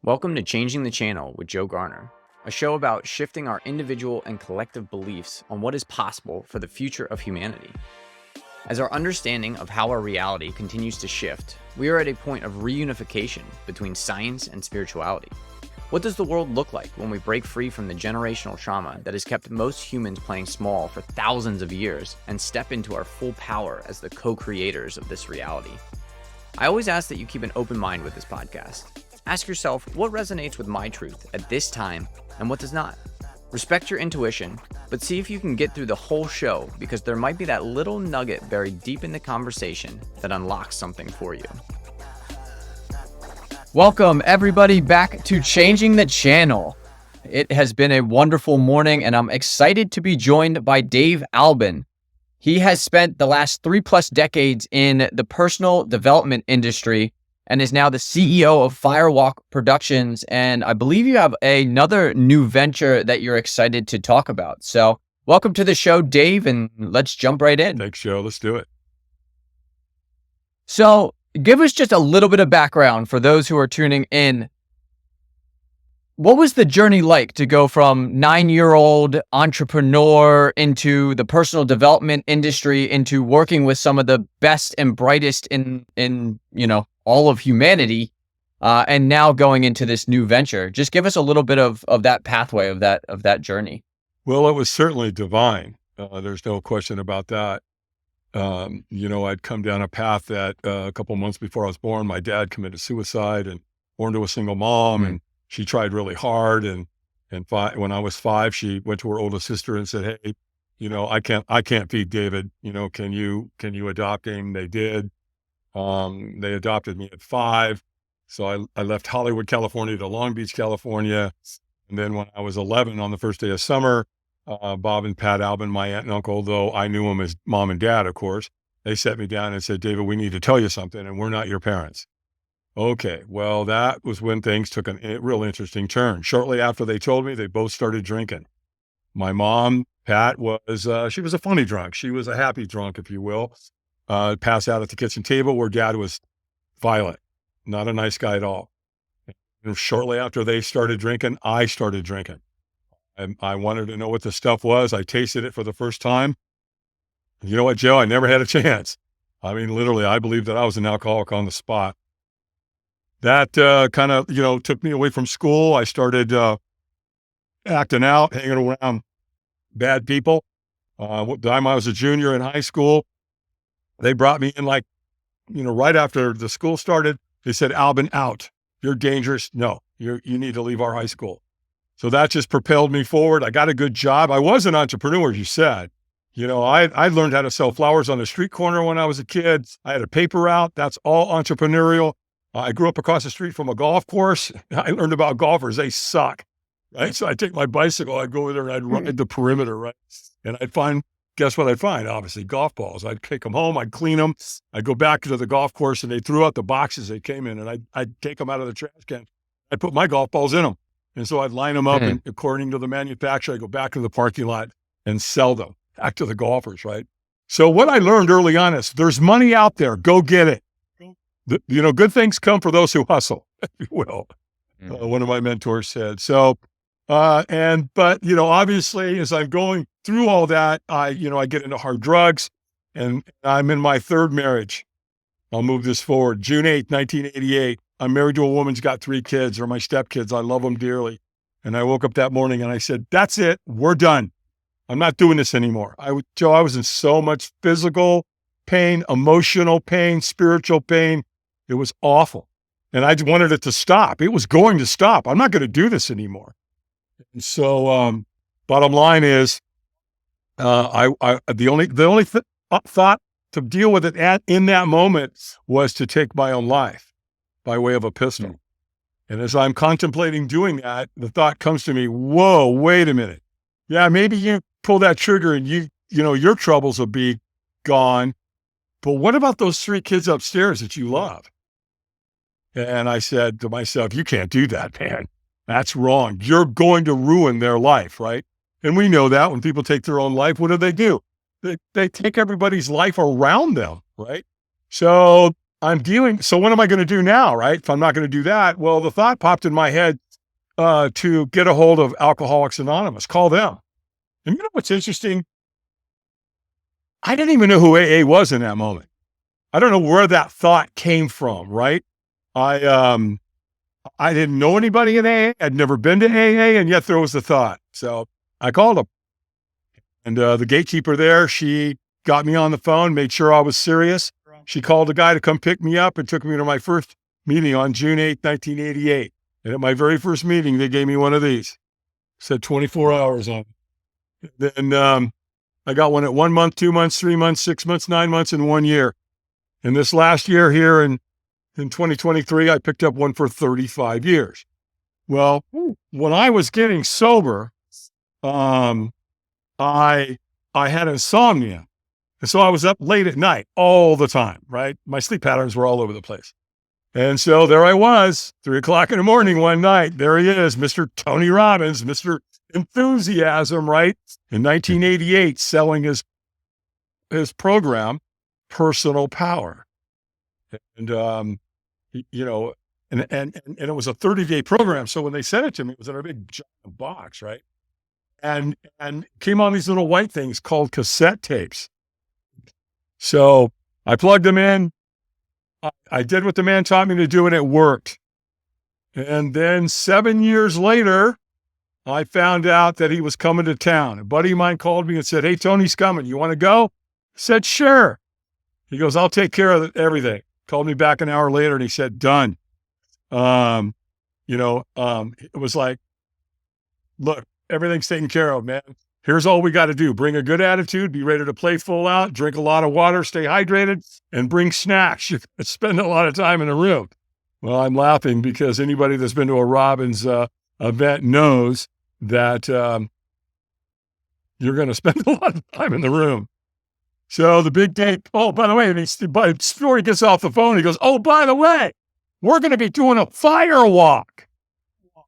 Welcome to Changing the Channel with Joe Garner, a show about shifting our individual and collective beliefs on what is possible for the future of humanity. As our understanding of how our reality continues to shift, we are at a point of reunification between science and spirituality. What does the world look like when we break free from the generational trauma that has kept most humans playing small for thousands of years and step into our full power as the co-creators of this reality? I always ask that you keep an open mind with this podcast. Ask yourself what resonates with my truth at this time and what does not. Respect your intuition, but see if you can get through the whole show because there might be that little nugget buried deep in the conversation that unlocks something for you. Welcome everybody back to Changing the Channel. It has been a wonderful morning and I'm excited to be joined by Dave Albin. He has spent the last 3+ decades in the personal development industry and is now the CEO of Firewalk Productions. And I believe you have another new venture that you're excited to talk about. So welcome to the show, Dave, and let's jump right in. Thanks, Joe. Let's do it. So give us just a little bit of background for those who are tuning in. What was the journey like to go from 9-year-old entrepreneur into the personal development industry, into working with some of the best and brightest in all of humanity, and now going into this new venture? Just give us a little bit of that pathway of that journey. Well, it was certainly divine. There's no question about that. I'd come down a path that a couple months before I was born, my dad committed suicide and born to a single mom, and she tried really hard. And when I was 5, she went to her older sister and said, "Hey, I can't feed David. Can you adopt him?" They did. They adopted me at 5. So I left Hollywood, California to Long Beach, California. And then when I was 11, on the first day of summer, Bob and Pat Albin, my aunt and uncle, though I knew them as mom and dad, of course, they set me down and said, "David, we need to tell you something, and we're not your parents." Okay, well, that was when things took a real interesting turn. Shortly after they told me, they both started drinking. My mom, Pat, she was a funny drunk. She was a happy drunk, if you will. Passed out at the kitchen table where dad was violent, not a nice guy at all. And shortly after they started drinking, I started drinking. I wanted to know what the stuff was. I tasted it for the first time. You know what, Joe? I never had a chance. I mean, literally, I believed that I was an alcoholic on the spot. That kind of, took me away from school. I started acting out, hanging around bad people. What time I was a junior in high school, they brought me in right after the school started. They said, "Albin, out. You're dangerous. No, you need to leave our high school." So that just propelled me forward. I got a good job. I was an entrepreneur, as you said. I learned how to sell flowers on the street corner when I was a kid. I had a paper route. That's all entrepreneurial. I grew up across the street from a golf course. I learned about golfers. They suck, right? So I'd take my bicycle. I'd go over there and I'd ride the perimeter, right? And guess what I'd find? Obviously, golf balls. I'd take them home. I'd clean them. I'd go back to the golf course and they threw out the boxes they came in, and I'd take them out of the trash can. I'd put my golf balls in them. And so I'd line them up, and according to the manufacturer, I'd go back to the parking lot and sell them back to the golfers, right? So what I learned early on is there's money out there. Go get it. Good things come for those who hustle, if you will. One of my mentors said. So, obviously, as I'm going through all that, I get into hard drugs, and I'm in my 3rd marriage. I'll move this forward. June 8th, 1988. I'm married to a woman who's got 3 kids. They're my stepkids. I love them dearly. And I woke up that morning and I said, "That's it. We're done. I'm not doing this anymore." Joe, I was in so much physical pain, emotional pain, spiritual pain. It was awful. And I just wanted it to stop. It was going to stop. I'm not going to do this anymore. And so, bottom line is, the only thought to deal with it in that moment was to take my own life by way of a pistol. And as I'm contemplating doing that, the thought comes to me, whoa, wait a minute. Yeah, maybe you pull that trigger and your troubles will be gone. But what about those 3 kids upstairs that you love? And I said to myself, you can't do that, man. That's wrong. You're going to ruin their life, right? And we know that when people take their own life, what do? They take everybody's life around them, right? So so what am I going to do now, right? If I'm not going to do that, well, the thought popped in my head to get a hold of Alcoholics Anonymous, call them. And you know what's interesting? I didn't even know who AA was in that moment. I don't know where that thought came from, right? I didn't know anybody in AA. I'd never been to AA, and yet there was the thought. So I called them. And the gatekeeper there, she got me on the phone, made sure I was serious. She called a guy to come pick me up and took me to my first meeting on June 8th, 1988. And at my very first meeting, they gave me one of these. Said 24 hours on it. Then I got one at 1 month, 2 months, 3 months, 6 months, 9 months, and 1 year. And this last year here in 2023, I picked up one for 35 years. Well, when I was getting sober, I had insomnia. And so I was up late at night all the time, right? My sleep patterns were all over the place. And so there I was, 3:00 in the morning one night. There he is, Mr. Tony Robbins, Mr. Enthusiasm, right? In 1988, selling his program, Personal Power. And, you know, and it was a 30-day program. So when they sent it to me, it was in a big giant box, right? And came on these little white things called cassette tapes. So I plugged them in. I did what the man taught me to do, and it worked. And then 7 years later, I found out that he was coming to town. A buddy of mine called me and said, "Hey, Tony's coming. You want to go?" I said, "Sure." He goes, "I'll take care of everything." Called me back an hour later and he said, "Done." It was like, "Look, everything's taken care of, man. Here's all we got to do. Bring a good attitude, be ready to play full out, drink a lot of water, stay hydrated, and bring snacks. You spend a lot of time in the room." Well, I'm laughing because anybody that's been to a Robbins event knows that you're going to spend a lot of time in the room. So the big day, oh, by the way, before he gets off the phone, he goes, "Oh, by the way, we're going to be doing a firewalk."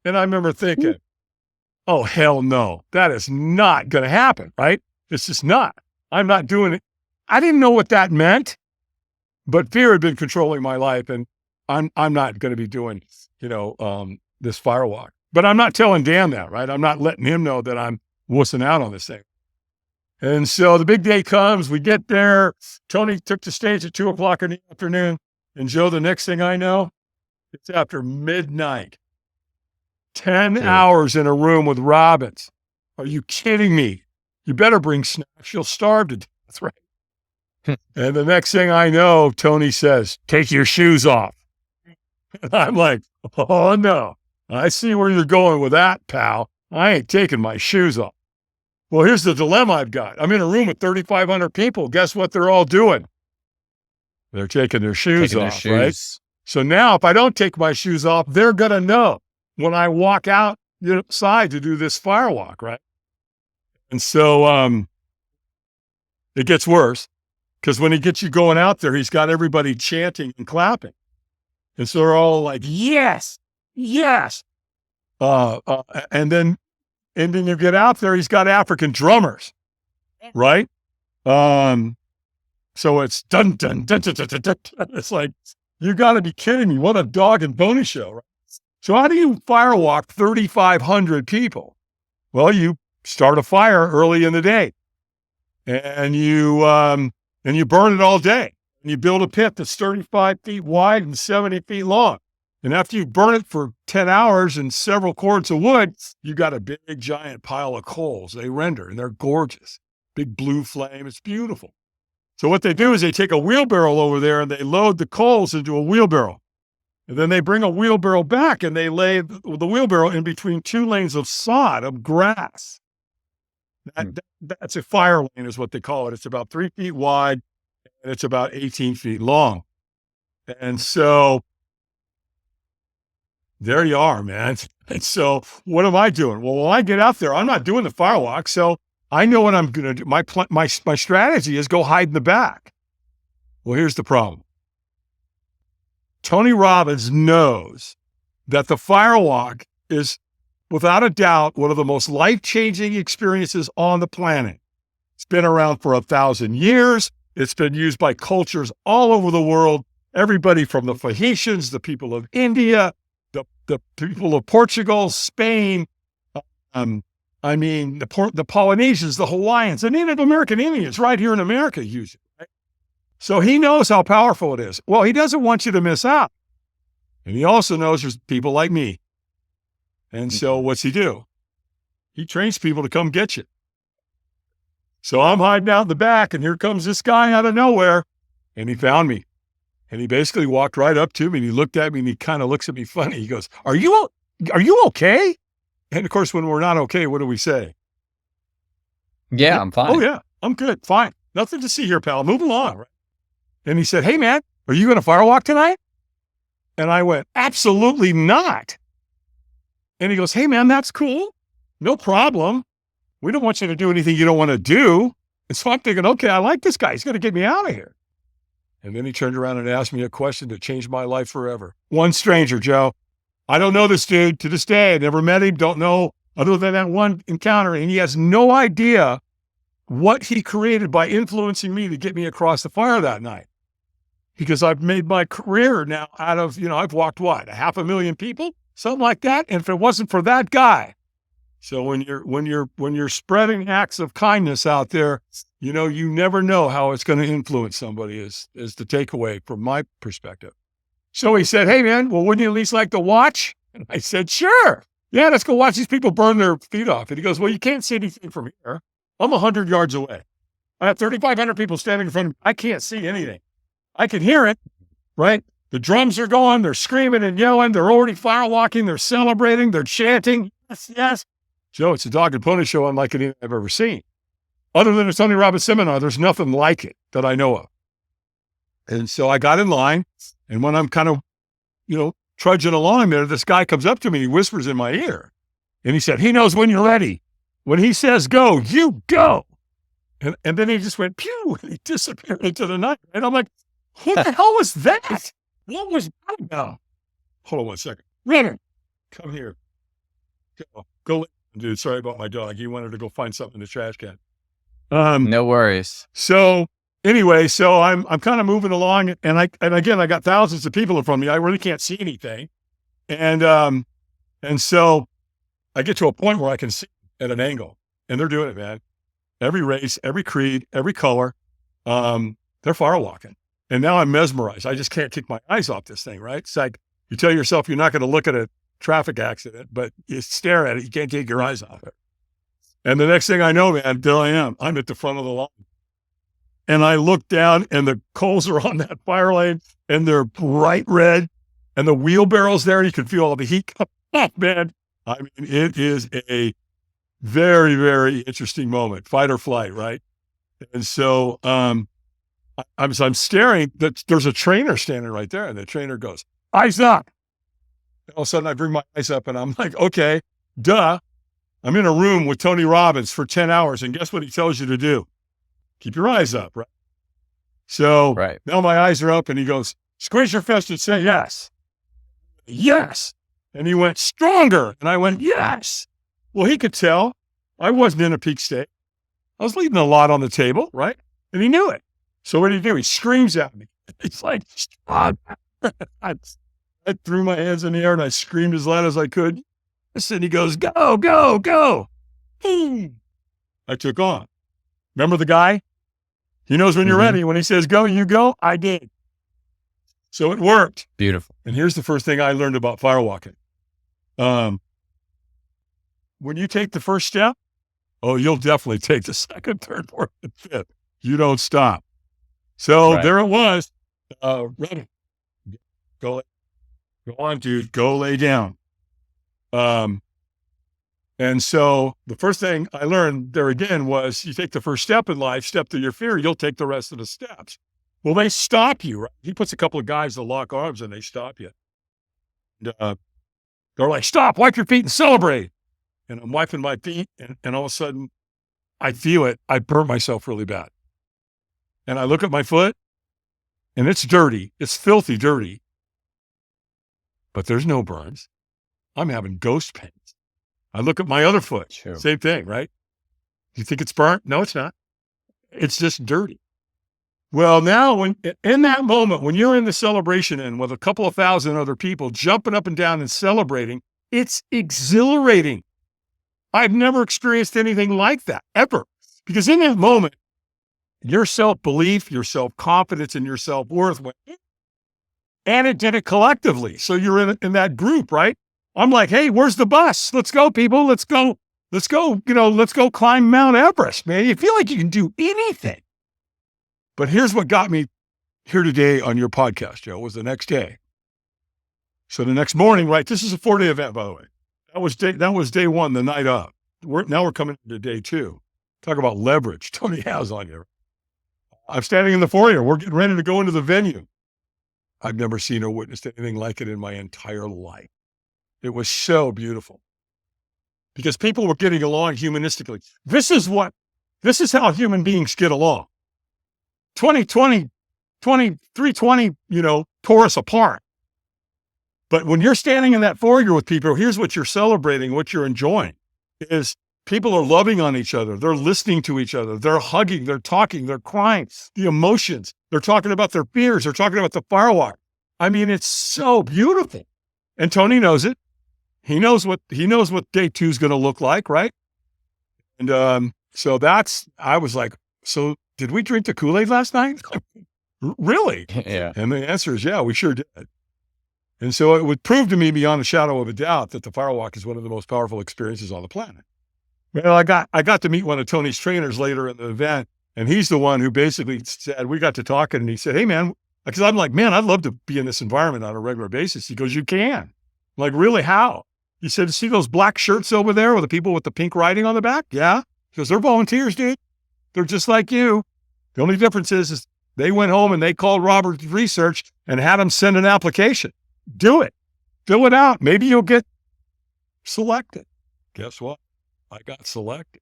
And I remember thinking, oh, hell no, that is not going to happen, right? It's just not. I'm not doing it. I didn't know what that meant, but fear had been controlling my life, and I'm not going to be doing, this firewalk. But I'm not telling Dan that, right? I'm not letting him know that I'm wussing out on this thing. And so the big day comes, we get there. Tony took the stage at 2:00 in the afternoon. And Joe, the next thing I know, it's after midnight. 10 hours in a room with Robbins. Are you kidding me? You better bring snacks. You'll starve to death, right? And the next thing I know, Tony says, "Take your shoes off." And I'm like, oh no, I see where you're going with that, pal. I ain't taking my shoes off. Well, here's the dilemma I've got. I'm in a room with 3,500 people. Guess what they're all doing? They're taking their shoes off, right? So now if I don't take my shoes off, they're going to know when I walk outside to do this firewalk, right? And so it gets worse because when he gets you going out there, he's got everybody chanting and clapping. And so they're all like, "Yes, yes." And then you get out there, he's got African drummers, right? So it's dun, dun, dun, dun, dun, dun, dun. It's like, you got to be kidding me. What a dog and pony show, right? So how do you firewalk 3,500 people? Well, you start a fire early in the day and you burn it all day. And you build a pit that's 35 feet wide and 70 feet long. And after you burn it for 10 hours and several cords of wood, you got a big, giant pile of coals. They render, and they're gorgeous. Big blue flame. It's beautiful. So what they do is they take a wheelbarrow over there and they load the coals into a wheelbarrow. And then they bring a wheelbarrow back and they lay the wheelbarrow in between 2 lanes of sod, of grass. That's a fire lane is what they call it. It's about 3 feet wide and it's about 18 feet long. And so there you are, man. And so what am I doing? Well, when I get out there, I'm not doing the firewalk. So I know what I'm going to do. My strategy is go hide in the back. Well, here's the problem. Tony Robbins knows that the firewalk is without a doubt one of the most life-changing experiences on the planet. It's been around for 1,000 years. It's been used by cultures all over the world. everybody from the Phoenicians, the people of India, the people of Portugal, Spain, the Polynesians, the Hawaiians, and Native American Indians right here in America use it. Right? So he knows how powerful it is. Well, he doesn't want you to miss out. And he also knows there's people like me. And so what's he do? He trains people to come get you. So I'm hiding out in the back, and here comes this guy out of nowhere, and he found me. And he basically walked right up to me, and he looked at me, and he kind of looks at me funny. He goes, are you okay? And of course, when we're not okay, what do we say? Yeah, I'm fine. Oh yeah, I'm good. Fine. Nothing to see here, pal. Move along. Right? And he said, hey man, are you going to firewalk tonight? And I went, absolutely not. And he goes, hey man, that's cool. No problem. We don't want you to do anything you don't want to do. And so I'm thinking, okay, I like this guy. He's going to get me out of here. And then he turned around and asked me a question that changed my life forever. One stranger, Joe. I don't know this dude to this day. I never met him. Don't know other than that one encounter. And he has no idea what he created by influencing me to get me across the fire that night. Because I've made my career now out of, I've walked what, 500,000 people, something like that. And if it wasn't for that guy, so when you're spreading acts of kindness out there, you never know how it's going to influence somebody is the takeaway from my perspective. So he said, hey man, well, wouldn't you at least like to watch? And I said, sure. Yeah, let's go watch these people burn their feet off. And he goes, well, you can't see anything from here. I'm 100 yards away. I have 3,500 people standing in front of me. I can't see anything. I can hear it, right? The drums are going, they're screaming and yelling. They're already firewalking. They're celebrating. They're chanting. Yes, yes. Joe, it's a dog and pony show unlike anything I've ever seen. Other than a Tony Robbins seminar, there's nothing like it that I know of. And so I got in line, and when I'm kind of, trudging along there, this guy comes up to me, he whispers in my ear, and he said, he knows when you're ready. When he says go, you go. And then he just went, pew, and he disappeared into the night. And I'm like, who the hell was that? What was that about? Hold on one second. Renner, come here. Go, dude, sorry about my dog. He wanted to go find something in the trash can. No worries. So anyway, I'm kind of moving along, and again, I got thousands of people in front of me. I really can't see anything. And so I get to a point where I can see at an angle, and they're doing it, man. Every race, every creed, every color, they're firewalking. And now I'm mesmerized. I just can't take my eyes off this thing, right? It's like you tell yourself you're not going to look at a traffic accident, but you stare at it, you can't take your eyes off it. And the next thing I know, man, there I am. I'm at the front of the line. And I look down, and the coals are on that fire lane, and they're bright red, and the wheelbarrow's there, and you can feel all the heat come up, man. I mean, it is a very, very interesting moment, fight or flight, right? And so I'm staring, there's a trainer standing right there, and the trainer goes, eyes up. And all of a sudden, I bring my eyes up, and I'm like, okay, duh. I'm in a room with Tony Robbins for 10 hours, and guess what he tells you to do? Keep your eyes up, right? So Now my eyes are up, and he goes, squeeze your fist and say yes. Yes. And he went, stronger. And I went, yes. Well, he could tell I wasn't in a peak state. I was leaving a lot on the table, right? And he knew it. So what did he do? He screams at me. He's like, stop. I threw my hands in the air, and I screamed as loud as I could. And he goes, go, go, go. I took on. Remember the guy? He knows when you're ready. When he says go, you go. I did. So it worked. Beautiful. And here's the first thing I learned about firewalking. When you take the first step, you'll definitely take the second, third, fourth, and fifth. You don't stop. So there it was. Ready. Go on, dude. Go lay down. And so the first thing I learned there again was you take the first step in life, step through your fear, you'll take the rest of the steps. Well, they stop you, right? He puts a couple of guys to lock arms, and they stop you. And, they're like, stop, wipe your feet and celebrate. And I'm wiping my feet, and all of a sudden I feel it. I burnt myself really bad. And I look at my foot, and it's dirty. It's filthy dirty. But there's no burns. I'm having ghost pains. I look at my other foot. Sure. Same thing, right? You think it's burnt? No, it's not. It's just dirty. Well, now in that moment, when you're in the celebration and with a couple of thousand other people jumping up and down and celebrating, it's exhilarating. I've never experienced anything like that ever, because in that moment, your self-belief, your self-confidence, and your self-worth went, and it did it collectively. So you're in that group, right? I'm like, hey, where's the bus? Let's go, people. Let's go. Let's go. Let's go climb Mount Everest, man. You feel like you can do anything. But here's what got me here today on your podcast, Joe, was the next day. So the next morning, right? This is a 4-day event, by the way. That was day one, the night up. Now we're coming into day two. Talk about leverage Tony has on you. I'm standing in the foyer. We're getting ready to go into the venue. I've never seen or witnessed anything like it in my entire life. It was so beautiful because people were getting along humanistically. This is how human beings get along. 2020, 320, tore us apart. But when you're standing in that foyer with people, here's what you're celebrating, what you're enjoying is people are loving on each other. They're listening to each other. They're hugging, they're talking, they're crying, the emotions. They're talking about their fears. They're talking about the firewalk. I mean, it's so beautiful. And Tony knows it. He knows what day two is going to look like, right? And I was like, so did we drink the Kool-Aid last night? Really? Yeah. And the answer is, yeah, we sure did. And so it would prove to me beyond a shadow of a doubt that the Firewalk is one of the most powerful experiences on the planet. Well, I got to meet one of Tony's trainers later in the event, and he's the one who basically said, we got to talking, and he said, hey, man, because I'm like, man, I'd love to be in this environment on a regular basis. He goes, you can. I'm like, really, how? He said, see those black shirts over there with the people with the pink writing on the back? Yeah. He goes, they're volunteers, dude. They're just like you. The only difference is they went home and they called Robert Research and had him send an application. Do it. Fill it out. Maybe you'll get selected. Guess what? I got selected.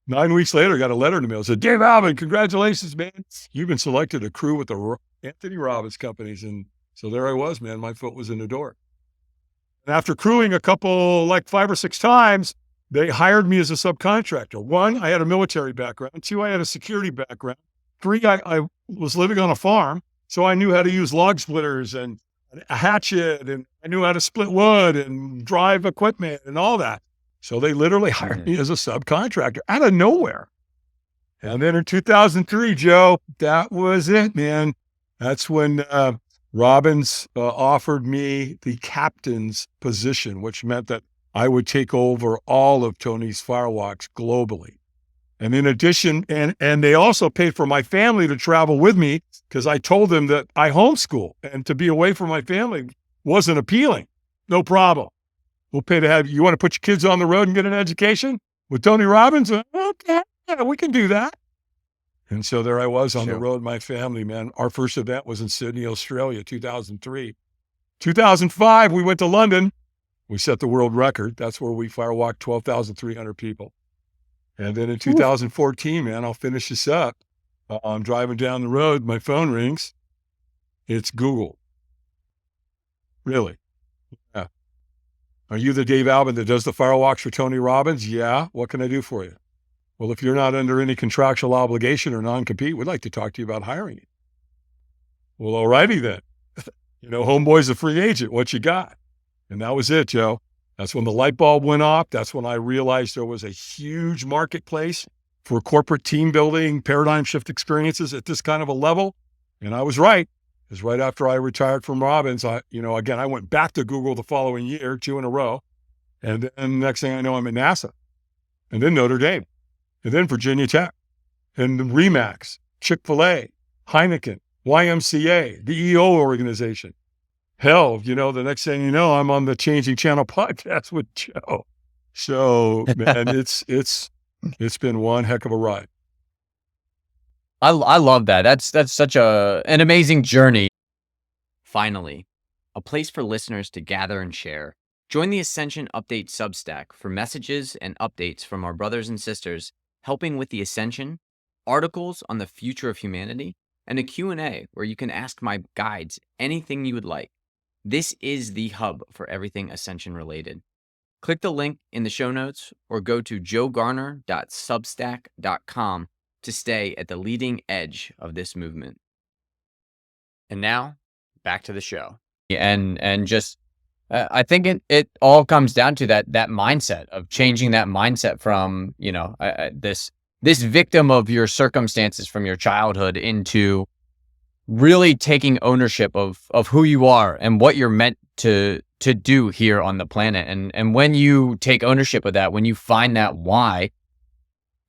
9 weeks later, I got a letter in the mail. It said, Dave Albin, congratulations, man. You've been selected to crew with the Anthony Robbins companies. And so there I was, man. My foot was in the door. And after crewing a couple, like 5 or 6 times, they hired me as a subcontractor. 1, I had a military background. 2, I had a security background. 3, I was living on a farm, so I knew how to use log splitters and a hatchet, and I knew how to split wood and drive equipment and all that. So they literally hired me as a subcontractor out of nowhere. And then in 2003, Joe, that was it, man. That's when Robbins offered me the captain's position, which meant that I would take over all of Tony's firewalks globally. And in addition, and they also paid for my family to travel with me because I told them that I homeschool and to be away from my family wasn't appealing. No problem. We'll pay to have you. Want to put your kids on the road and get an education with Tony Robbins? Okay, yeah, we can do that. And so there I was on the road, my family, man. Our first event was in Sydney, Australia, 2003. 2005, we went to London. We set the world record. That's where we firewalked 12,300 people. And then in 2014, man, I'll finish this up. I'm driving down the road. My phone rings. It's Google. Really? Yeah. Are you the Dave Albin that does the firewalks for Tony Robbins? Yeah. What can I do for you? Well, if you're not under any contractual obligation or non-compete, we'd like to talk to you about hiring you. Well, all righty then. Homeboy's a free agent. What you got? And that was it, Joe. That's when the light bulb went off. That's when I realized there was a huge marketplace for corporate team building, paradigm shift experiences at this kind of a level. And I was right. Because right after I retired from Robbins, I went back to Google the following year, 2 in a row. And then next thing I know, I'm at NASA. And then Notre Dame. And then Virginia Tech. And Remax, Chick-fil-A, Heineken, YMCA, the EO organization. Hell, the next thing you know, I'm on the Changing Channel podcast with Joe. So, man, it's been one heck of a ride. I love that. That's such an amazing journey. Finally, a place for listeners to gather and share. Join the Ascension Update Substack for messages and updates from our brothers and sisters helping with the Ascension, articles on the future of humanity, and a Q&A where you can ask my guides anything you would like. This is the hub for everything Ascension related. Click the link in the show notes or go to joegarner.substack.com to to stay at the leading edge of this movement. And now, back to the show. And just, I think it all comes down to that mindset of changing that mindset from, this victim of your circumstances from your childhood into really taking ownership of who you are and what you're meant to do here on the planet. And when you take ownership of that, when you find that why,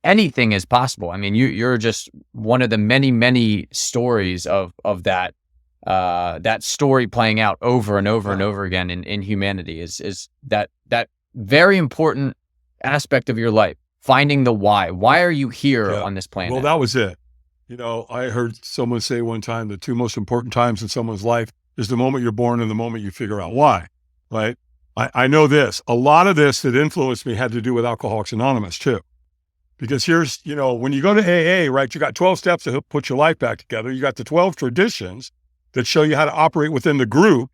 anything is possible. I mean, you're just one of the many, many stories of that story playing out over and over and over again in humanity is that very important aspect of your life, finding the why. Why are you here on this planet? Well, that was it. I heard someone say one time, the two most important times in someone's life is the moment you're born and the moment you figure out why, right? I know this. A lot of this that influenced me had to do with Alcoholics Anonymous too. Because here's, when you go to AA, right, you got 12 steps to put your life back together. You got the 12 traditions that show you how to operate within the group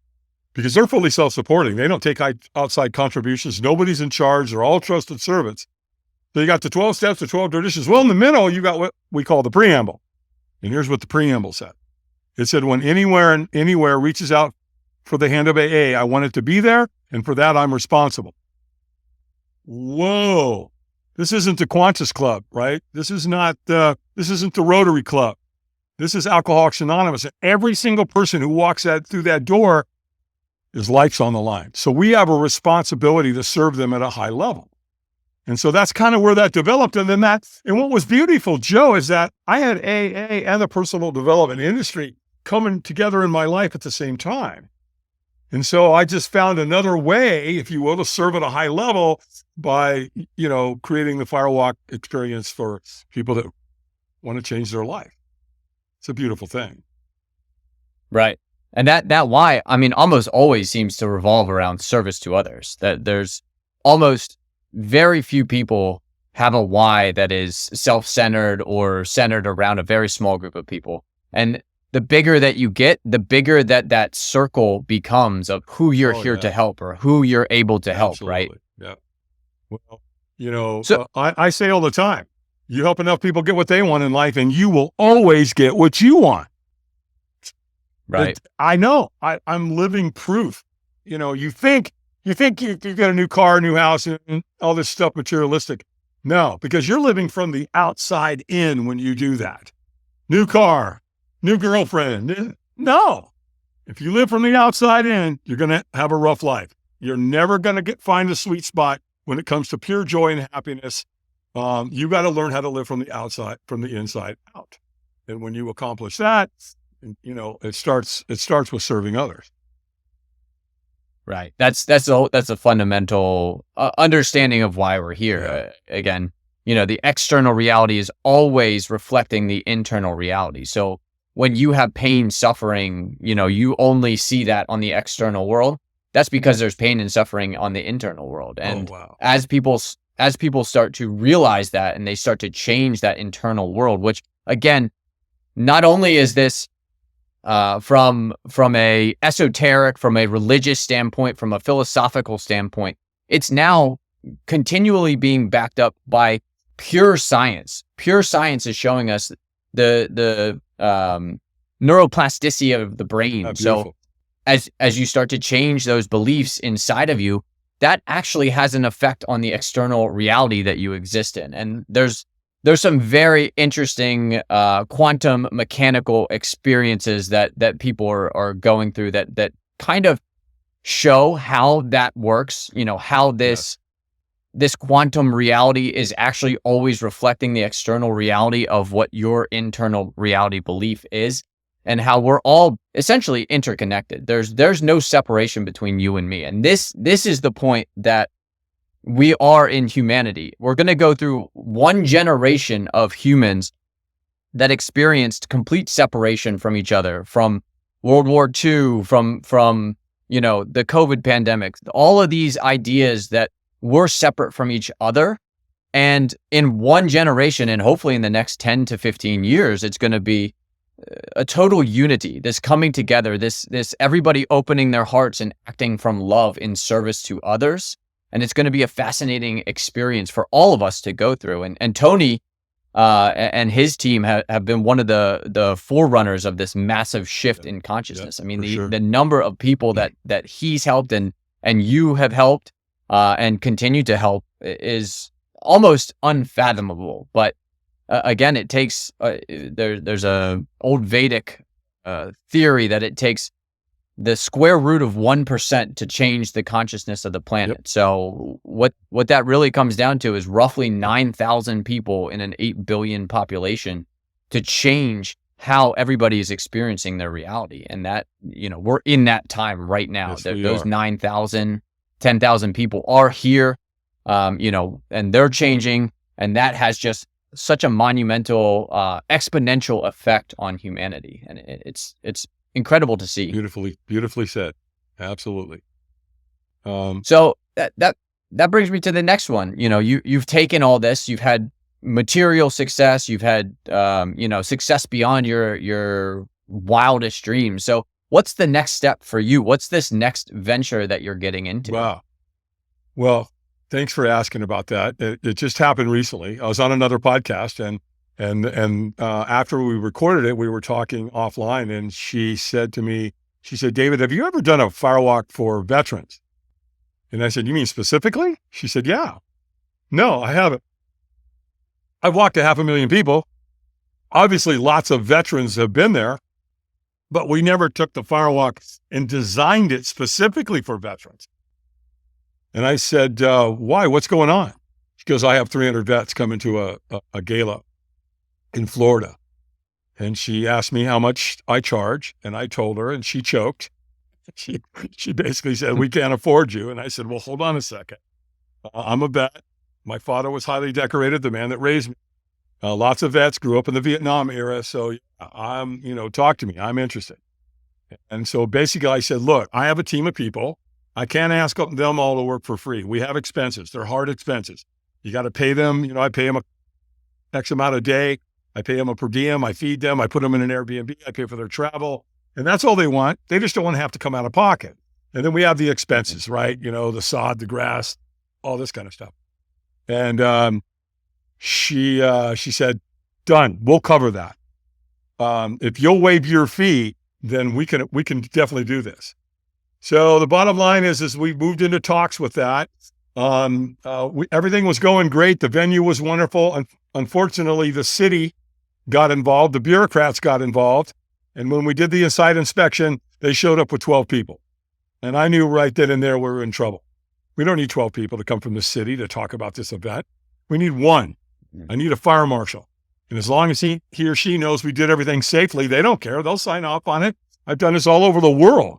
because they're fully self-supporting. They don't take outside contributions. Nobody's in charge. They're all trusted servants. So you got the 12 steps, the 12 traditions. Well, in the middle, you got what we call the preamble. And here's what the preamble said. It said, when anywhere reaches out for the hand of AA, I want it to be there. And for that, I'm responsible. Whoa. This isn't the Qantas Club, right? This isn't the Rotary Club. This is Alcoholics Anonymous. And every single person who walks through that door, his life's on the line. So we have a responsibility to serve them at a high level. And so that's kind of where that developed. And what was beautiful, Joe, is that I had AA and the personal development industry coming together in my life at the same time. And so I just found another way, if you will, to serve at a high level by, creating the Firewalk experience for people that want to change their life. It's a beautiful thing. Right. And that why, I mean, almost always seems to revolve around service to others. That there's almost very few people have a why that is self-centered or centered around a very small group of people. And the bigger that you get, the bigger that circle becomes of who you're here to help or who you're able to help, right? Yeah. Well, I say all the time, you help enough people get what they want in life and you will always get what you want. Right. I know. I'm living proof. You think you got a new car, new house, and all this stuff materialistic. No, because you're living from the outside in when you do that. New car, new girlfriend. No. If you live from the outside in, you're going to have a rough life. You're never going to find a sweet spot when it comes to pure joy and happiness. You got to learn how to live from the inside out. And when you accomplish that, it starts with serving others. Right. That's a fundamental understanding of why we're here. Again, the external reality is always reflecting the internal reality. So when you have pain, suffering, you only see that on the external world. That's because there's pain and suffering on the internal world. And as people start to realize that and they start to change that internal world, which again, not only is this from a esoteric, from a religious standpoint, from a philosophical standpoint, it's now continually being backed up by pure science. Pure science is showing us the neuroplasticity of the brain. So as you start to change those beliefs inside of you, that actually has an effect on the external reality that you exist in. And there's some very interesting quantum mechanical experiences that people are going through that kind of show how that works, how this quantum reality is actually always reflecting the external reality of what your internal reality belief is, and how we're all essentially interconnected. There's no separation between you and me. And this is the point that we are in humanity. We're going to go through one generation of humans that experienced complete separation from each other, from World War II, from the COVID pandemic, all of these ideas that we're separate from each other. And in one generation, and hopefully in the next 10 to 15 years, it's going to be a total unity, this coming together, this everybody opening their hearts and acting from love in service to others. And it's going to be a fascinating experience for all of us to go through. And Tony, and his team have been one of the forerunners of this massive shift in consciousness. I mean, the number of people that he's helped and you have helped and continue to help is almost unfathomable. But again, it takes there's a old Vedic theory that it takes the square root of 1% to change the consciousness of the planet. Yep. So what that really comes down to is roughly 9,000 people in an 8 billion population to change how everybody is experiencing their reality. And that, we're in that time right now. Yes, those 9,000, 10,000 people are here, and they're changing. And that has just such a monumental, exponential effect on humanity. And it's incredible to see. Beautifully said. Absolutely. So that brings me to the next one. You've taken all this, you've had material success, you've had, success beyond your wildest dreams. So what's the next step for you? What's this next venture that you're getting into? Wow. Well, thanks for asking about that. It just happened recently. I was on another podcast and after we recorded it, we were talking offline, and she said, David, have you ever done a firewalk for veterans? And I said, you mean specifically? She said, yeah. No, I haven't. I've walked 500,000 people. Obviously, lots of veterans have been there, but we never took the firewalk and designed it specifically for veterans. And I said, why? What's going on? She goes, I have 300 vets coming to a gala in Florida. And she asked me how much I charge, and I told her, and she choked. She basically said, we can't afford you. And I said, well, hold on a second. I'm a vet. My father was highly decorated, the man that raised me. Lots of vets grew up in the Vietnam era. So talk to me. I'm interested. And so basically I said, look, I have a team of people. I can't ask them all to work for free. We have expenses. They're hard expenses. You got to pay them. I pay them X amount a day. I pay them a per diem. I feed them. I put them in an Airbnb. I pay for their travel. And that's all they want. They just don't want to have to come out of pocket. And then we have the expenses, right? The sod, the grass, all this kind of stuff. And she said, done. We'll cover that. If you'll waive your fee, then we can definitely do this. So the bottom line is we moved into talks with that. Everything was going great. The venue was wonderful. Unfortunately, the city got involved. The bureaucrats got involved. And when we did the inside inspection, they showed up with 12 people. And I knew right then and there we were in trouble. We don't need 12 people to come from the city to talk about this event. We need one. I need a fire marshal. And as long as he or she knows we did everything safely, they don't care. They'll sign off on it. I've done this all over the world.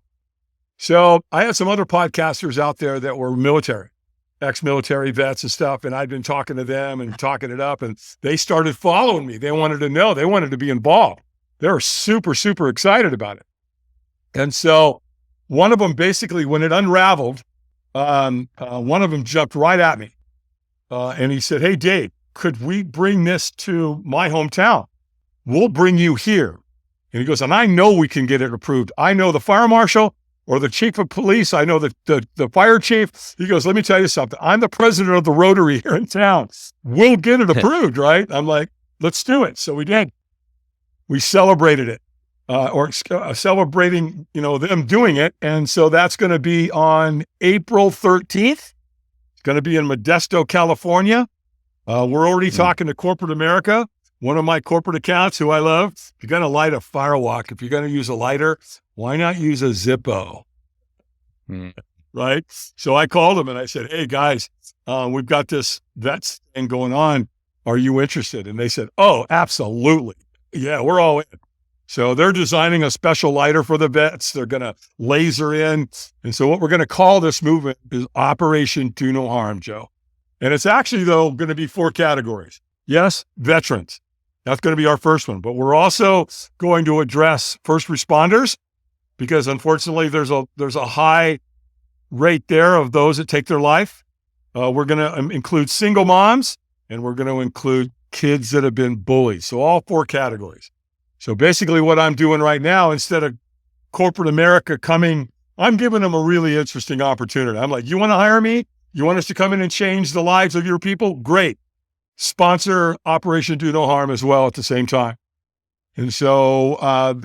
So I had some other podcasters out there that were military, ex-military vets and stuff. And I'd been talking to them and talking it up, and they started following me. They wanted to know, they wanted to be involved. They were super, super excited about it. And so one of them basically, when it unraveled, one of them jumped right at me. And he said, hey, Dave, could we bring this to my hometown? We'll bring you here. And he goes, and I know we can get it approved. I know the fire marshal or the chief of police. I know the fire chief. He goes, let me tell you something. I'm the president of the Rotary here in town. We'll get it approved, right? I'm like, let's do it. So we did. We celebrated it, celebrating, them doing it. And so that's going to be on April 13th. It's going to be in Modesto, California. We're already talking to corporate America. One of my corporate accounts who I love, if you're going to light a firewalk, if you're going to use a lighter, why not use a Zippo? Right? So I called them and I said, hey guys, we've got this vets thing going on. Are you interested? And they said, oh, absolutely. Yeah, we're all in. So they're designing a special lighter for the vets. They're going to laser in. And so what we're going to call this movement is Operation Do No Harm, Joe. And it's actually, though, going to be 4 categories. Yes, veterans. That's going to be our first one. But we're also going to address first responders because, unfortunately, there's a high rate there of those that take their life. We're going to include single moms, and we're going to include kids that have been bullied. So all 4 categories. So basically what I'm doing right now, instead of corporate America coming, I'm giving them a really interesting opportunity. I'm like, you want to hire me? You want us to come in and change the lives of your people? Great. sponsor Operation Do No Harm as well at the same time. And so,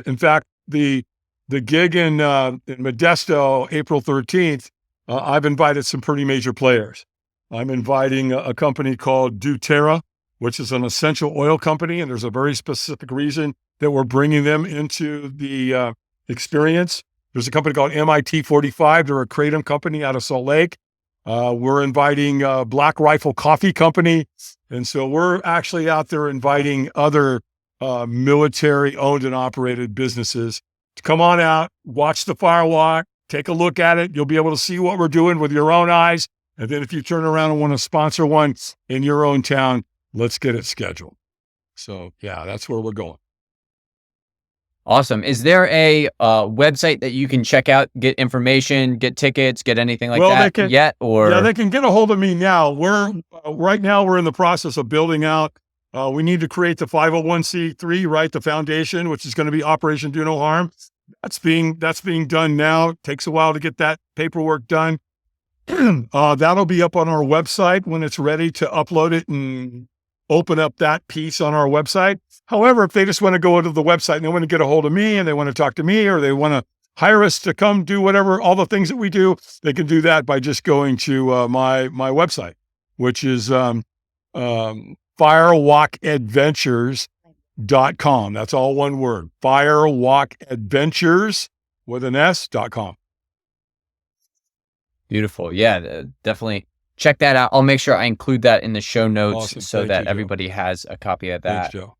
in fact, the gig in Modesto, April 13th, I've invited some pretty major players. I'm inviting a company called doTERRA, which is an essential oil company, and there's a very specific reason that we're bringing them into the experience. There's a company called MIT 45. They're a kratom company out of Salt Lake. We're inviting Black Rifle Coffee Company. And so we're actually out there inviting other military owned and operated businesses to come on out, watch the Firewalk, take a look at it. You'll be able to see what we're doing with your own eyes. And then if you turn around and want to sponsor one in your own town, let's get it scheduled. So yeah, that's where we're going. Awesome. Is there a website that you can check out, get information, get tickets, get anything like that yet? Or yeah, they can get a hold of me now. Right now we're in the process of building out. We need to create the 501c3, right? The foundation, which is going to be Operation Do No Harm. That's being done now. It takes a while to get that paperwork done. That'll be up on our website when it's ready to upload it and open up that piece on our website. However, if they just want to go to the website and they want to get a hold of me and they want to talk to me, or they want to hire us to come do whatever, all the things that we do, they can do that by just going to my website, which is firewalkadventures.com. That's all one word. Firewalkadventures with an S.com. Beautiful. Yeah, definitely check that out. I'll make sure I include that in the show notes so that everybody has a copy of that. Thanks, Joe.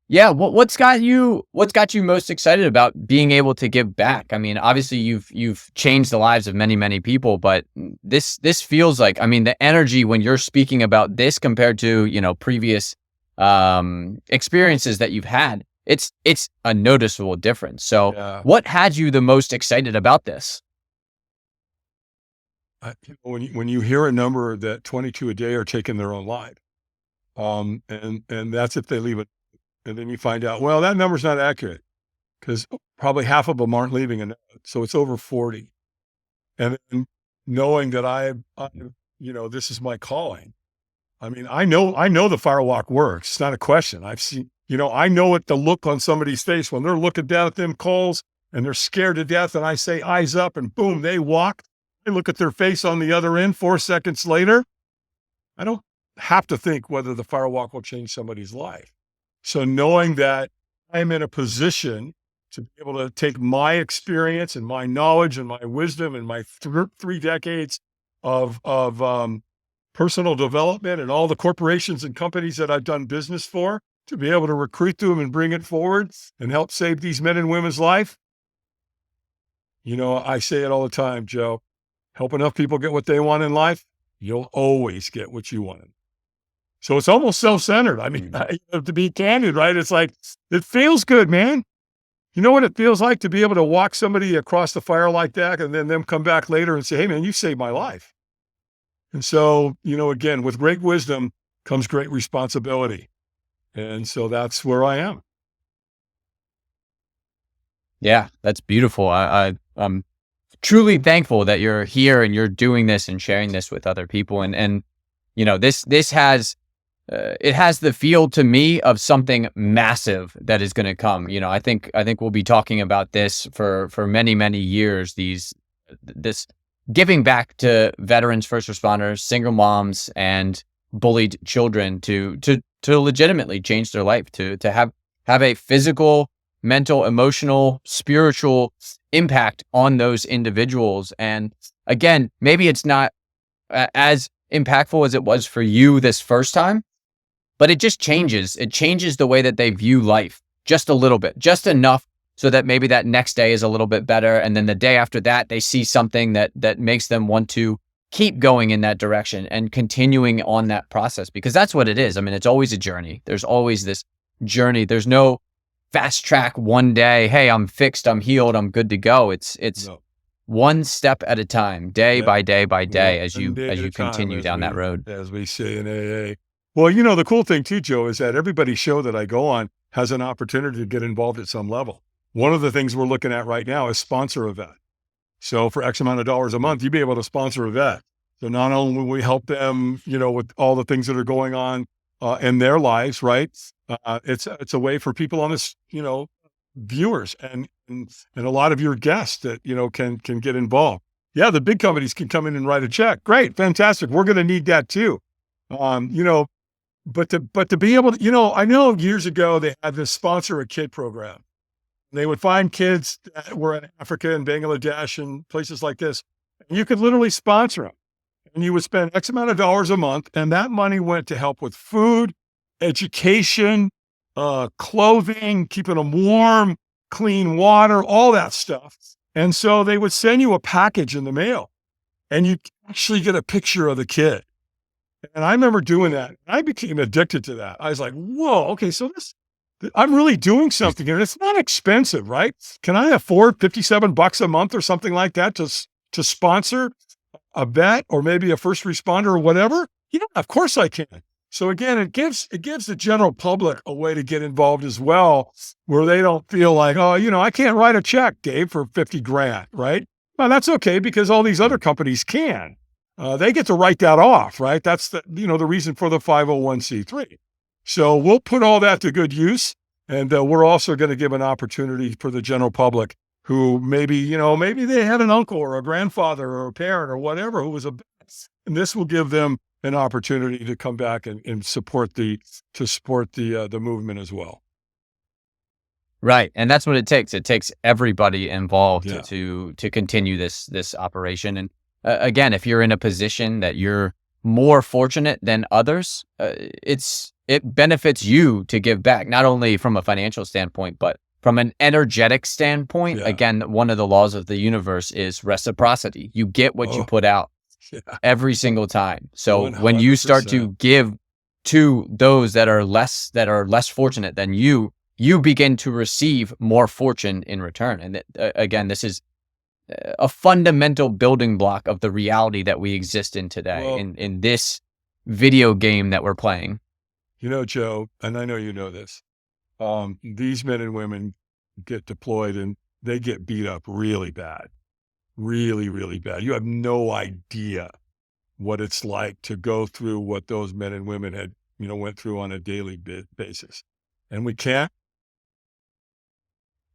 Yeah, what's got you most excited about being able to give back? I mean, obviously you've changed the lives of many, many people, but this feels like, I mean, the energy when you're speaking about this compared to, previous experiences that you've had, it's a noticeable difference. So what had you the most excited about this? When you hear a number that 22 a day are taking their own life, and that's if they leave it, and then you find out, well, that number's not accurate because probably half of them aren't leaving a note, so it's over 40. And then knowing that this is my calling. I mean, I know the Firewalk works. It's not a question. I've seen, I know the look on somebody's face when they're looking down at them calls and they're scared to death, and I say eyes up, and boom, they walk. I look at their face on the other end 4 seconds later. I don't have to think whether the Firewalk will change somebody's life. So knowing that I'm in a position to be able to take my experience and my knowledge and my wisdom and my 3 decades of personal development and all the corporations and companies that I've done business for, to be able to recruit them and bring it forward and help save these men and women's life. I say it all the time, Joe. Help enough people get what they want in life, you'll always get what you want. So it's almost self-centered. I mean, to be candid, right? It's like, it feels good, man. You know what it feels like to be able to walk somebody across the fire like that and then them come back later and say, hey, man, you saved my life. And so, again, with great wisdom comes great responsibility. And so that's where I am. Yeah, that's beautiful. I'm truly thankful that you're here and you're doing this and sharing this with other people. And this has it has the feel to me of something massive that is going to come. I think we'll be talking about this for many, many years. This giving back to veterans, first responders, single moms, and bullied children to legitimately change their life, to have a physical, mental, emotional, spiritual impact on those individuals. And again, maybe it's not as impactful as it was for you this first time, but it just changes. It changes the way that they view life just a little bit, just enough so that maybe that next day is a little bit better. And then the day after that, they see something that makes them want to keep going in that direction and continuing on that process, because that's what it is. I mean, it's always a journey. There's always this journey. There's no fast track one day. Hey, I'm fixed. I'm healed. I'm good to go. It's one step at a time, day by day by day, as you continue down that road. As we say in AA. Well, the cool thing too, Joe, is that everybody's show that I go on has an opportunity to get involved at some level. One of the things we're looking at right now is sponsor a vet. So for X amount of dollars a month, you'd be able to sponsor a vet. So not only will we help them, with all the things that are going on in their lives, right? It's a way for people on this, viewers and a lot of your guests that, can get involved. Yeah, the big companies can come in and write a check. Great, fantastic. We're going to need that too. But to be able to, I know years ago they had this sponsor a kid program. They would find kids that were in Africa and Bangladesh and places like this, and you could literally sponsor them. And you would spend X amount of dollars a month, and that money went to help with food, education, clothing, keeping them warm, clean water, all that stuff. And so they would send you a package in the mail, and you actually get a picture of the kid. And I remember doing that. I became addicted to that. I was like, whoa, okay, so I'm really doing something here. It's not expensive, right? Can I afford $57 a month or something like that to sponsor a vet or maybe a first responder or whatever? Yeah, of course I can. So again, it gives the general public a way to get involved as well, where they don't feel like, oh, I can't write a check, Dave, for 50 grand, right? Well, that's okay because all these other companies can. They get to write that off, right? That's the reason for the 501c3. So we'll put all that to good use. And we're also going to give an opportunity for the general public who maybe they had an uncle or a grandfather or a parent or whatever who was a vet. And this will give them an opportunity to come back and support the movement as well. Right. And that's what it takes. It takes everybody involved to continue this operation. And again, if you're in a position that you're more fortunate than others, it benefits you to give back, not only from a financial standpoint, but from an energetic standpoint. Yeah. Again, one of the laws of the universe is reciprocity. You get what you put out every single time. So 100%. When you start to give to those that are less fortunate than you begin to receive more fortune in return. And again, this is a fundamental building block of the reality that we exist in today, in this video game that we're playing. Joe, and I know you know this, these men and women get deployed and they get beat up really bad, really, really bad. You have no idea what it's like to go through what those men and women had, went through on a daily basis. And we can't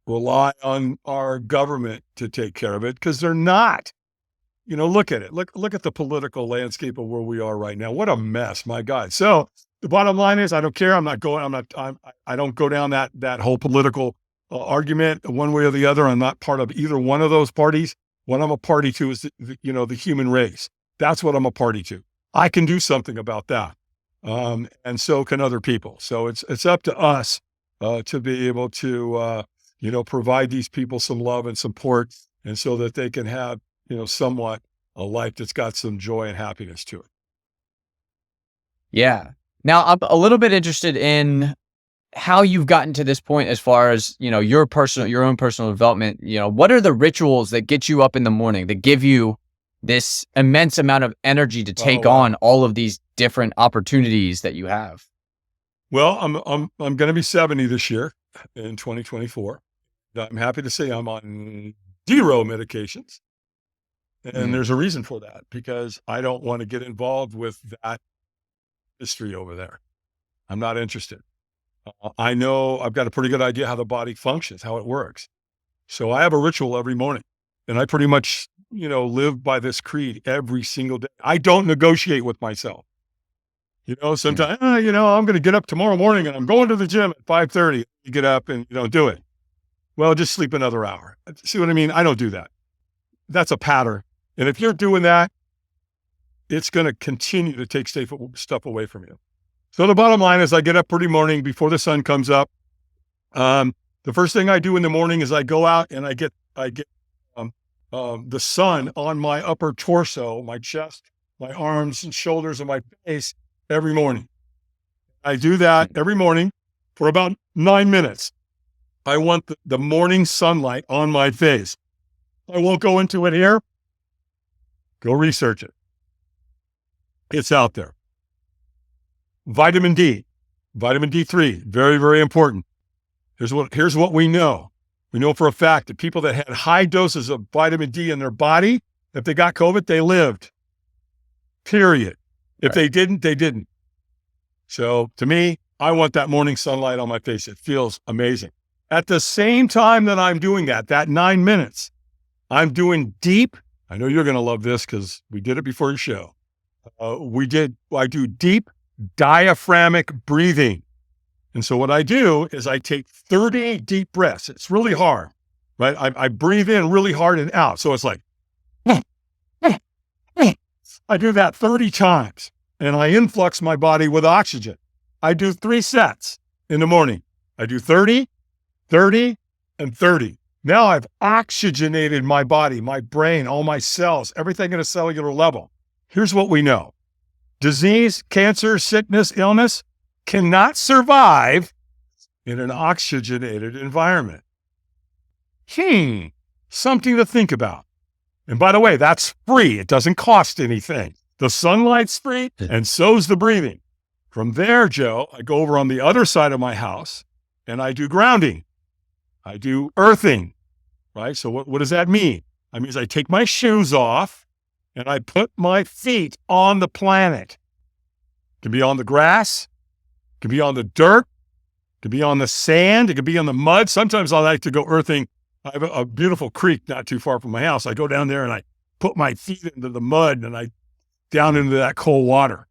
rely on our government to take care of it because they're not. Look at it. Look at the political landscape of where we are right now. What a mess, my God. So the bottom line is, I don't care. I don't go down that whole political argument one way or the other. I'm not part of either one of those parties. What I'm a party to is the human race. That's what I'm a party to. I can do something about that. And so can other people. So it's up to us to be able to provide these people some love and support, and so that they can have, somewhat a life that's got some joy and happiness to it. Yeah. Now I'm a little bit interested in how you've gotten to this point as far as, your own personal development. What are the rituals that get you up in the morning, that give you this immense amount of energy to take on all of these different opportunities that you have? Well, I'm going to be 70 this year in 2024. I'm happy to say I'm on 0 medications. And there's a reason for that, because I don't want to get involved with that history over there. I'm not interested. I know I've got a pretty good idea how the body functions, how it works. So I have a ritual every morning, and I pretty much, live by this creed every single day. I don't negotiate with myself. Sometimes, I'm going to get up tomorrow morning and I'm going to the gym at 5:30. You get up and do it. Well, just sleep another hour. See what I mean? I don't do that. That's a pattern. And if you're doing that, it's going to continue to take stuff away from you. So the bottom line is, I get up pretty morning before the sun comes up. The first thing I do in the morning is I go out and I get the sun on my upper torso, my chest, my arms and shoulders and my face every morning. I do that every morning for about 9 minutes. I want the morning sunlight on my face. I won't go into it here. Go research it. It's out there. Vitamin D, vitamin D3, very, very important. Here's what we know. We know for a fact that people that had high doses of vitamin D in their body, if they got COVID, they lived. period. If Right. they didn't, they didn't. So to me, I want that morning sunlight on my face. It feels amazing. At the same time that I'm doing that 9 minutes, I'm doing deep. I know you're going to love this because we did it before your show. I do deep diaphragmatic breathing. And so what I do is I take 30 deep breaths. It's really hard, right? I breathe in really hard and out. So it's like, I do that 30 times and I influx my body with oxygen. I do 3 sets in the morning. I do 30, 30, and 30. Now I've oxygenated my body, my brain, all my cells, everything at a cellular level. Here's what we know. Disease, cancer, sickness, illness cannot survive in an oxygenated environment. Something to think about. And by the way, that's free. It doesn't cost anything. The sunlight's free and so's the breathing. From there, Joe, I go over on the other side of my house and I do grounding. I do earthing, right? So what does that mean? That means I take my shoes off and I put my feet on the planet. It can be on the grass, it can be on the dirt, it can be on the sand, it can be on the mud. Sometimes I like to go earthing. I have a beautiful creek not too far from my house. I go down there and I put my feet into the mud and I down into that cold water.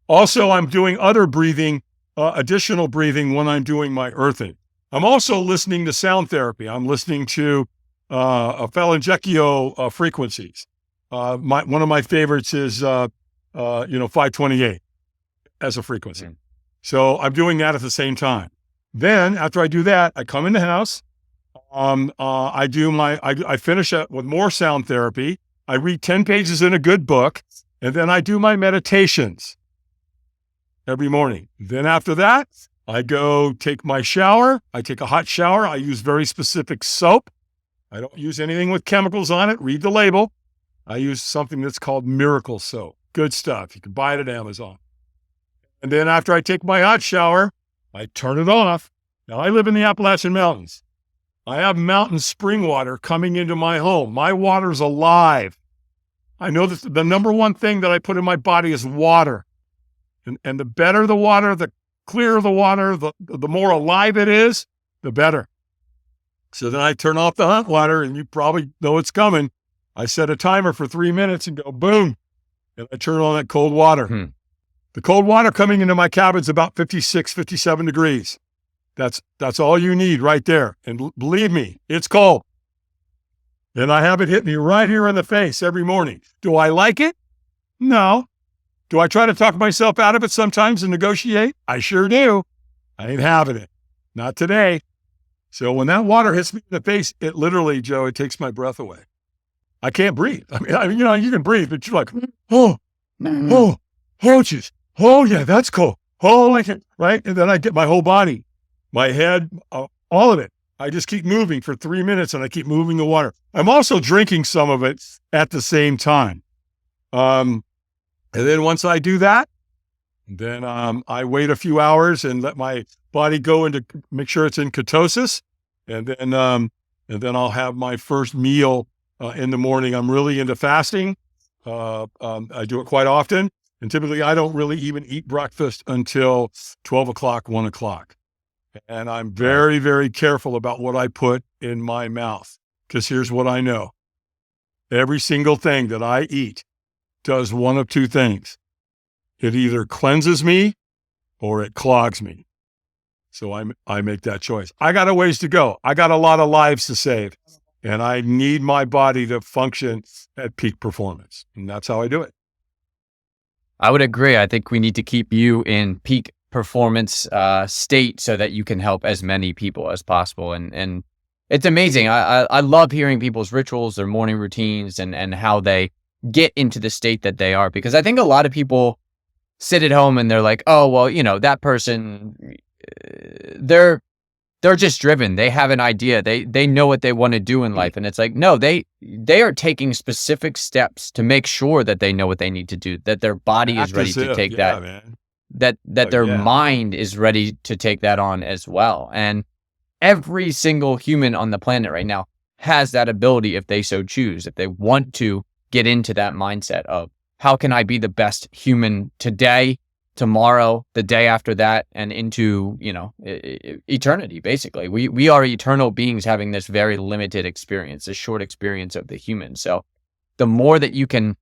Also, I'm doing other breathing, additional breathing when I'm doing my earthing. I'm also listening to sound therapy. I'm listening to phalangeal frequencies. One of my favorites is 528 as a frequency. Mm. So I'm doing that at the same time. Then after I do that, I come in the house. I finish up with more sound therapy. I read 10 pages in a good book, and then I do my meditations every morning. Then after that, I go take my shower. I take a hot shower. I use very specific soap. I don't use anything with chemicals on it. Read the label. I use something that's called Miracle Soap. Good stuff. You can buy it at Amazon. And then after I take my hot shower, I turn it off. Now, I live in the Appalachian Mountains. I have mountain spring water coming into my home. My water's alive. I know that the number one thing that I put in my body is water. And the better the water, the clearer the water, the more alive it is, the better. So then I turn off the hot water, and you probably know it's coming. I set a timer for 3 minutes and go boom, and I turn on that cold water. The cold water coming into my cabin is about 56, 57 degrees. That's all you need right there. And believe me, it's cold. And I have it hit me right here in the face every morning. Do I like it? No. Do I try to talk myself out of it sometimes and negotiate? I sure do. I ain't having it. Not today. So when that water hits me in the face, it literally, Joe, it takes my breath away. I can't breathe. I mean, you can breathe, but you're like, geez. Oh yeah, that's cool. Oh, like it, right? And then I get my whole body, my head, all of it. I just keep moving for 3 minutes and I keep moving the water. I'm also drinking some of it at the same time. And then once I do that, then I wait a few hours and let my body go into, make sure it's in ketosis. And then I'll have my first meal in the morning. I'm really into fasting. I do it quite often. And typically I don't really even eat breakfast until 12 o'clock, 1 o'clock. And I'm very, very careful about what I put in my mouth, because here's what I know. Every single thing that I eat does one of two things. It either cleanses me or it clogs me. So I make that choice. I got a ways to go. I got a lot of lives to save, and I need my body to function at peak performance. And that's how I do it. I would agree. I think we need to keep you in peak performance state so that you can help as many people as possible. And it's amazing. I love hearing people's rituals, their morning routines, and how they get into the state that they are. Because I think a lot of people sit at home and they're like, oh, well, that person, they're just driven. They have an idea. They know what they want to do in life. And it's like, no, they are taking specific steps to make sure that they know what they need to do, that their body is ready to take that, man. that their mind is ready to take that on as well. And every single human on the planet right now has that ability if they so choose, if they want to get into that mindset of how can I be the best human today, tomorrow, the day after that, and into, eternity, basically. We are eternal beings having this very limited experience, this short experience of the human. So the more that you can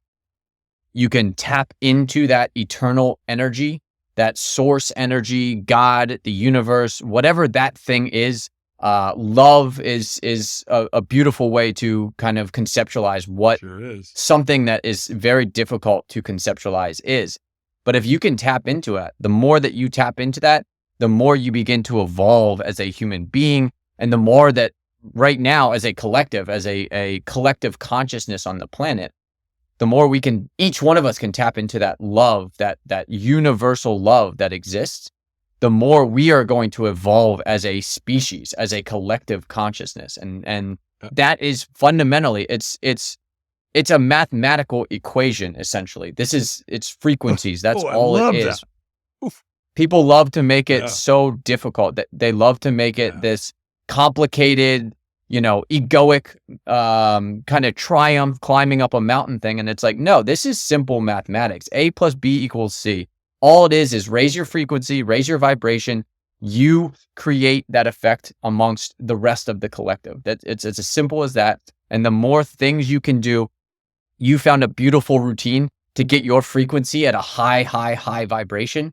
tap into that eternal energy, that source energy, God, the universe, whatever that thing is, love is a beautiful way to kind of conceptualize what something that is very difficult to conceptualize is. But if you can tap into it, the more that you tap into that, the more you begin to evolve as a human being, and the more that right now as a collective, as a collective consciousness on the planet, the more each one of us can tap into that love, that universal love that exists, the more we are going to evolve as a species, as a collective consciousness. And that is fundamentally, it's a mathematical equation, essentially. It's frequencies. That's all it is. People love to make it so difficult, that they love to make it this complicated, egoic kind of triumph climbing up a mountain thing. And it's like, no, this is simple mathematics. A plus B equals C. All it is raise your frequency, raise your vibration. You create that effect amongst the rest of the collective. It's as simple as that. And the more things you can do, you found a beautiful routine to get your frequency at a high vibration.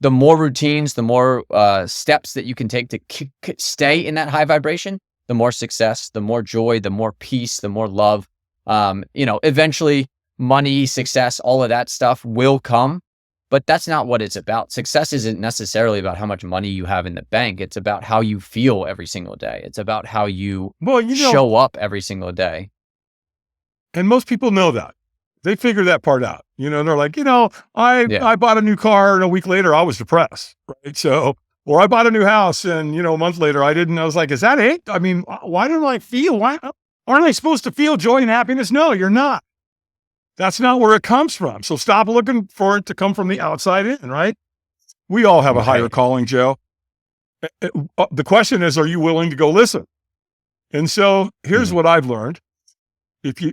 The more routines, the more steps that you can take to stay in that high vibration, the more success, the more joy, the more peace, the more love. Eventually money, success, all of that stuff will come, but that's not what it's about. Success isn't necessarily about how much money you have in the bank. It's about how you feel every single day. It's about how you show up every single day. And most people know that. They figure that part out. They're like, I bought a new car and a week later I was depressed, right? So, or I bought a new house and, a month later I was like, is that it? I mean, why don't I feel, why aren't I supposed to feel joy and happiness? No, you're not. That's not where it comes from. So stop looking for it to come from the outside in, right? We all have a higher calling, Joe. The question is, are you willing to go listen? And so here's what I've learned.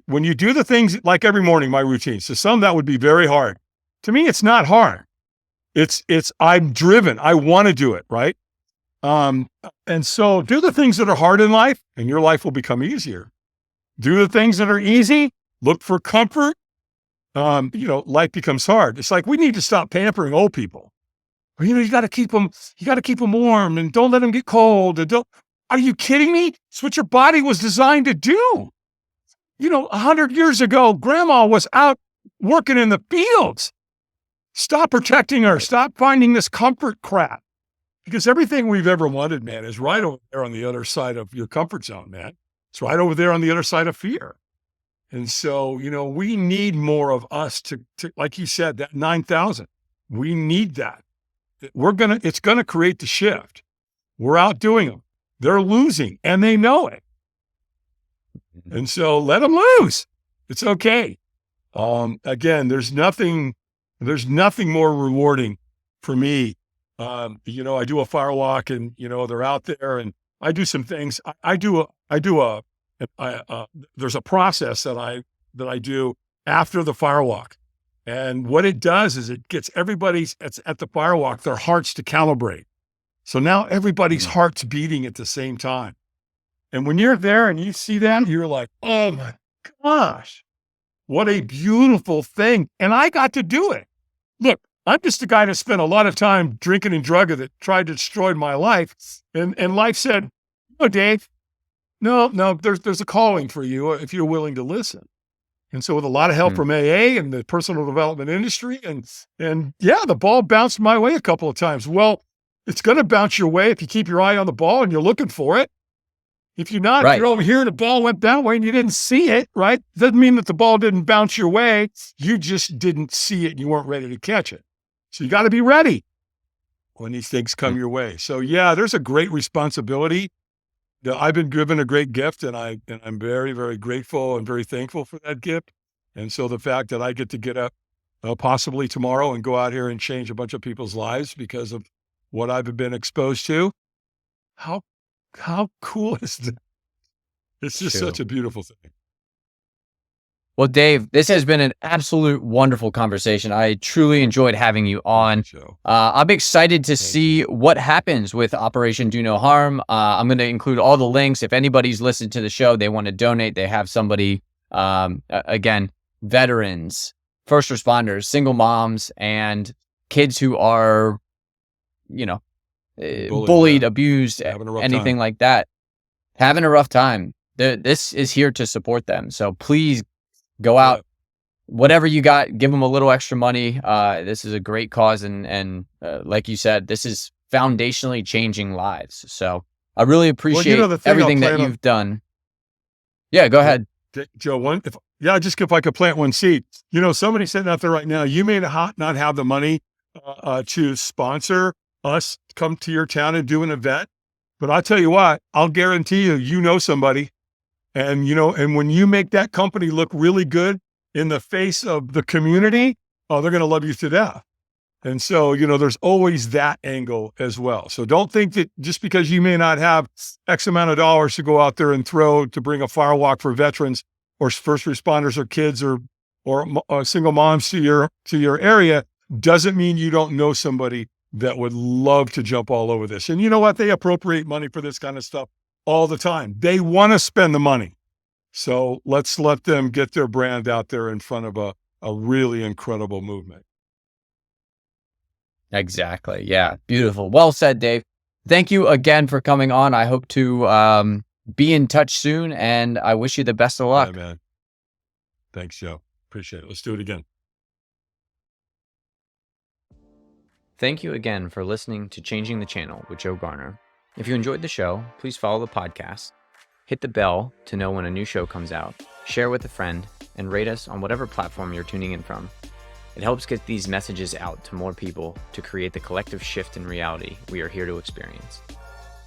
When you do the things like every morning, my routine, so some that would be very hard. To me, it's not hard. I'm driven. I want to do it. Right. And so do the things that are hard in life and your life will become easier. Do the things that are easy, look for comfort. Life becomes hard. It's like, we need to stop pampering old people. You got to keep them warm and don't let them get cold. Are you kidding me? It's what your body was designed to do. 100 years ago, grandma was out working in the fields. Stop protecting her. Stop finding this comfort crap. Because everything we've ever wanted, man, is right over there on the other side of your comfort zone, man. It's right over there on the other side of fear. And so, we need more of us to like you said, that 9,000. We need that. It's going to create the shift. We're outdoing them. They're losing and they know it. And so let them lose. It's okay. Again, there's nothing more rewarding for me. I do a firewalk and, they're out there and I do some things. There's a process that I do after the firewalk. And what it does is it gets everybody at the firewalk, their hearts to calibrate. So now everybody's heart's beating at the same time. And when you're there and you see that, you're like, oh my gosh, what a beautiful thing. And I got to do it. Look, I'm just a guy that spent a lot of time drinking and drugging that tried to destroy my life. And life said, no, Dave, no, there's a calling for you if you're willing to listen. And so with a lot of help from AA and the personal development industry, and the ball bounced my way a couple of times. Well, it's going to bounce your way if you keep your eye on the ball and you're looking for it. If you're not, if you're over here and the ball went that way and you didn't see it, right? Doesn't mean that the ball didn't bounce your way. You just didn't see it and you weren't ready to catch it. So you got to be ready when these things come your way. So there's a great responsibility. I've been given a great gift and I'm very, very grateful and very thankful for that gift. And so the fact that I get to get up possibly tomorrow and go out here and change a bunch of people's lives because of what I've been exposed to, how cool is that? It's just such a beautiful thing. Well, Dave, this has been an absolute wonderful conversation. I truly enjoyed having you on. I'm excited to see what happens with Operation Do No Harm. I'm going to include all the links. If anybody's listened to the show, they want to donate, they have somebody, again, veterans, first responders, single moms, and kids who are, bullied, abused, anything like that, having a rough time. This is here to support them. So please go out, whatever you got, give them a little extra money. This is a great cause. And like you said, this is foundationally changing lives. So I really appreciate everything that you've done. Yeah, go ahead. Joe, if I could plant one seed, somebody sitting out there right now, you may not have the money to sponsor us come to your town and do an event. But I'll tell you what, I'll guarantee you, somebody. And, and when you make that company look really good in the face of the community, they're going to love you to death. And so, there's always that angle as well. So don't think that just because you may not have X amount of dollars to go out there and throw to bring a firewalk for veterans or first responders or kids or single moms to your area, doesn't mean you don't know somebody that would love to jump all over this. And you know what? They appropriate money for this kind of stuff all the time. They want to spend the money. So let's let them get their brand out there in front of a really incredible movement. Exactly. Yeah. Beautiful. Well said, Dave. Thank you again for coming on. I hope to be in touch soon, and I wish you the best of luck. Yeah, man. Thanks, Joe. Appreciate it. Let's do it again. Thank you again for listening to Changing the Channel with Joe Garner. If you enjoyed the show, please follow the podcast, hit the bell to know when a new show comes out, share with a friend, and rate us on whatever platform you're tuning in from. It helps get these messages out to more people to create the collective shift in reality we are here to experience.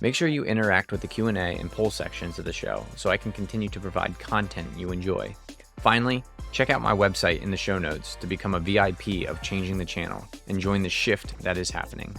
Make sure you interact with the Q&A and poll sections of the show so I can continue to provide content you enjoy. Finally, check out my website in the show notes to become a VIP of Changing the Channel and join the shift that is happening.